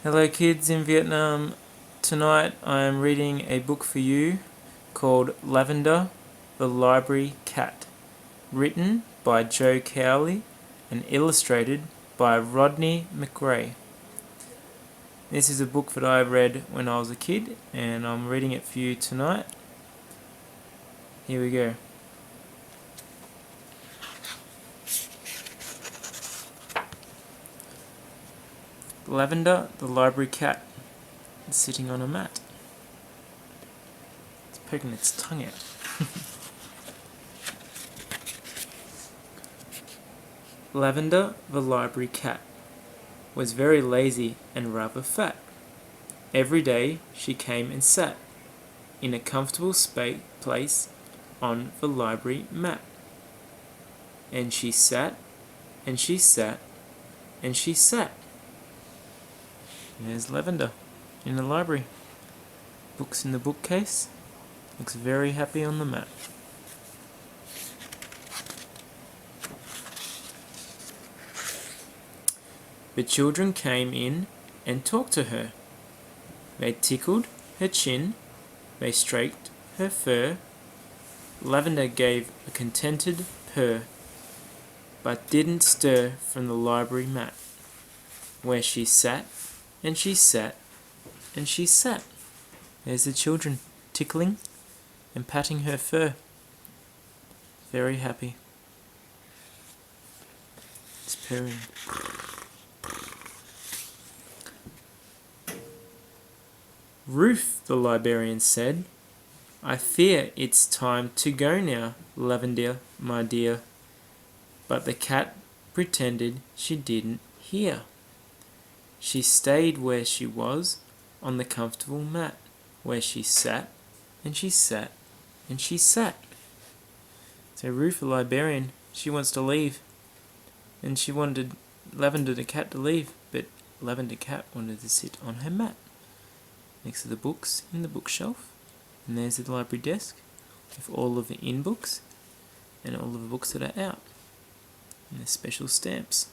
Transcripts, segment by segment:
Hello kids in Vietnam. Tonight I am reading a book for you called Lavender, the Library Cat, written by Joe Cowley and illustrated by Rodney McRae. This is a book that I read when I was a kid and I'm reading it for you tonight. Here we go. Lavender, the library cat, is sitting on a mat. It's poking its tongue out. Lavender, the library cat, was very lazy and rather fat. Every day she came and sat in a comfortable place on the library mat. And she sat, and she sat, and she sat. There's Lavender in the library. Books in the bookcase. Looks very happy on the mat. The children came in and talked to her. They tickled her chin. They stroked her fur. Lavender gave a contented purr, but didn't stir from the library mat, where she sat, and she sat, and she sat. There's the children tickling and patting her fur. Very happy. It's purring. Ruth, the librarian said, I fear it's time to go now, Lavender, my dear. But the cat pretended she didn't hear. She stayed where she was, on the comfortable mat, where she sat, and she sat, and she sat. So Ruth, the librarian, she wants to leave. And she wanted Lavender the cat to leave, but Lavender cat wanted to sit on her mat, next to the books in the bookshelf. And there's the library desk, with all of the in books, and all of the books that are out, and the special stamps.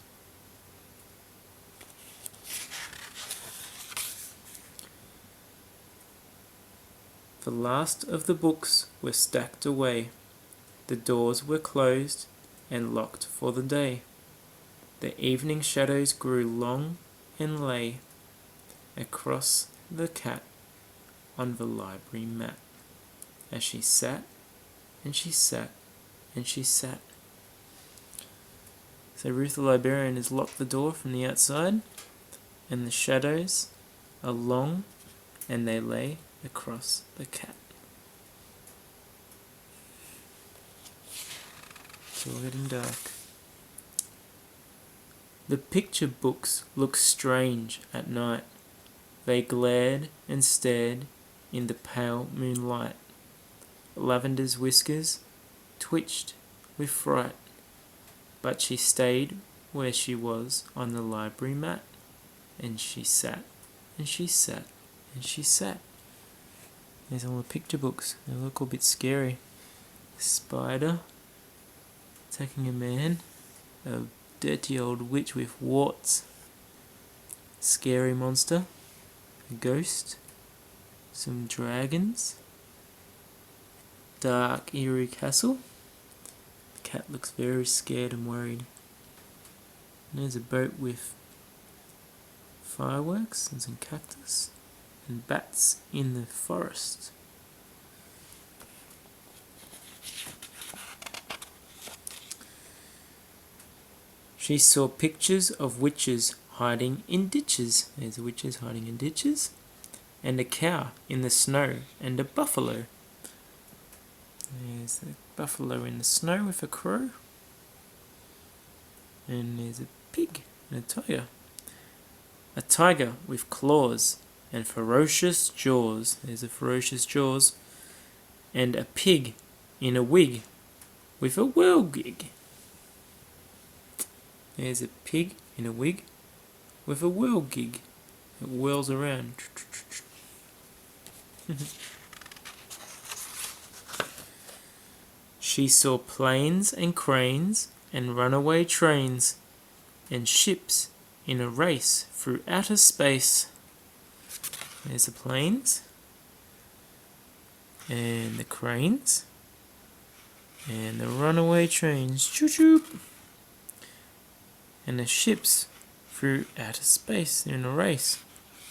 The last of the books were stacked away. The doors were closed and locked for the day. The evening shadows grew long and lay across the cat on the library mat, as she sat, and she sat, and she sat. So Ruth the librarian has locked the door from the outside, and the shadows are long, and they lay across the cat. It's all getting dark. The picture books looked strange at night. They glared and stared in the pale moonlight. Lavender's whiskers twitched with fright, but she stayed where she was on the library mat, and she sat, and she sat, and she sat. There's all the picture books. They look a bit scary. A spider attacking a man. A dirty old witch with warts. Scary monster. A ghost. Some dragons. Dark, eerie castle. The cat looks very scared and worried. And there's a boat with fireworks and some cactus. And bats in the forest. She saw pictures of witches hiding in ditches. There's the witches hiding in ditches. And a cow in the snow and a buffalo. There's the buffalo in the snow with a crow. And there's a pig and a tiger. A tiger with claws and ferocious jaws. There's the ferocious jaws. And a pig in a wig with a whirlgig. There's a pig in a wig with a whirlgig. It whirls around. She saw planes and cranes and runaway trains and ships in a race through outer space. There's the planes, and the cranes, and the runaway trains, choo-choo, and the ships through outer space. They're in a race.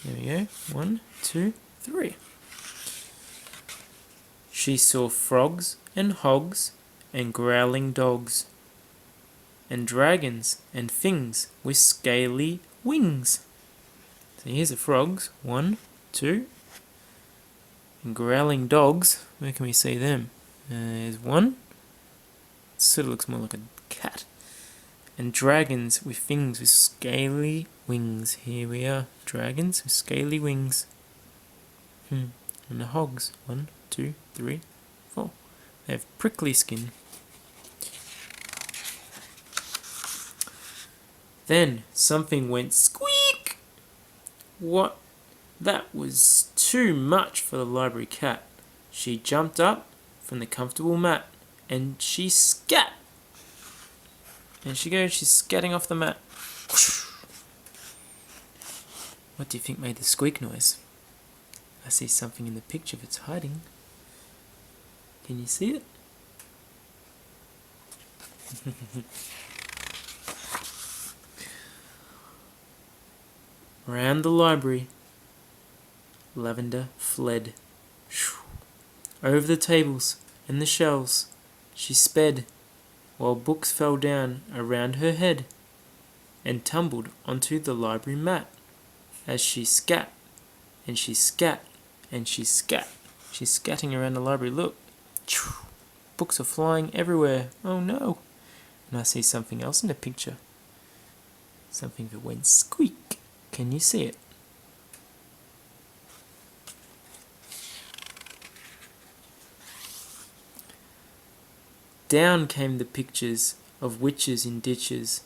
There we go. 1, 2, 3. She saw frogs and hogs and growling dogs, and dragons and things with scaly wings. So here's the frogs. 1, 2. And growling dogs. Where can we see them? There's one. Sort of looks more like a cat. And dragons with things with scaly wings. Here we are. Dragons with scaly wings. And the hogs. 1, 2, 3, 4. They have prickly skin. Then something went squeak. What? That was too much for the library cat. She jumped up from the comfortable mat and she scat. And she's scatting off the mat. What do you think made the squeak noise? I see something in the picture that's hiding. Can you see it? Round the library, Lavender fled. Over the tables and the shelves she sped, while books fell down around her head and tumbled onto the library mat as she scat, and she scat, and she scat. She's scatting around the library. Look. Books are flying everywhere. Oh no. And I see something else in the picture. Something that went squeak. Can you see it? Down came the pictures of witches in ditches,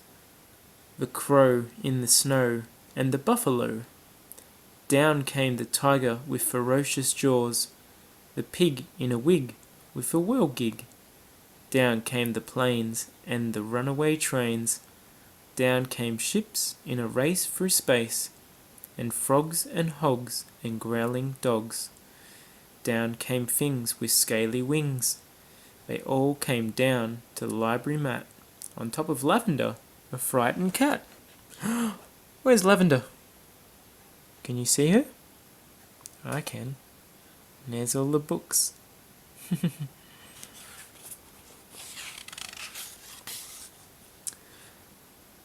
the crow in the snow, and the buffalo. Down came the tiger with ferocious jaws, the pig in a wig with a whirligig. Down came the planes and the runaway trains. Down came ships in a race through space, and frogs and hogs and growling dogs. Down came things with scaly wings. They all came down to the library mat, on top of Lavender, a frightened cat. Where's Lavender? Can you see her? I can. And there's all the books.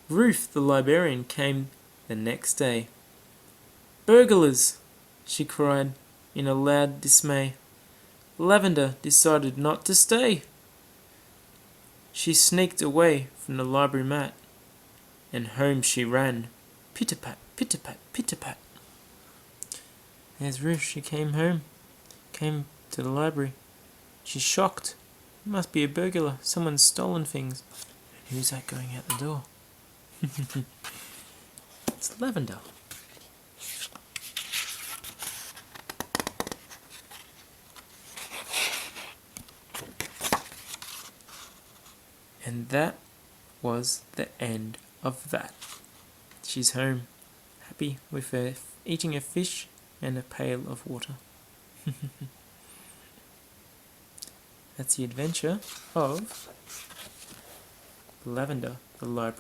Ruth the librarian came the next day. "Burglars!" she cried in a loud dismay. Lavender decided not to stay. She sneaked away from the library mat, and home she ran, pitter-pat, pitter-pat, pitter-pat. There's Ruth. She came home, came to the library. She's shocked. It must be a burglar. Someone's stolen things. And who's that going out the door? It's Lavender. And that was the end of that. She's home, happy with her eating a fish and a pail of water. That's the adventure of Lavender, the library.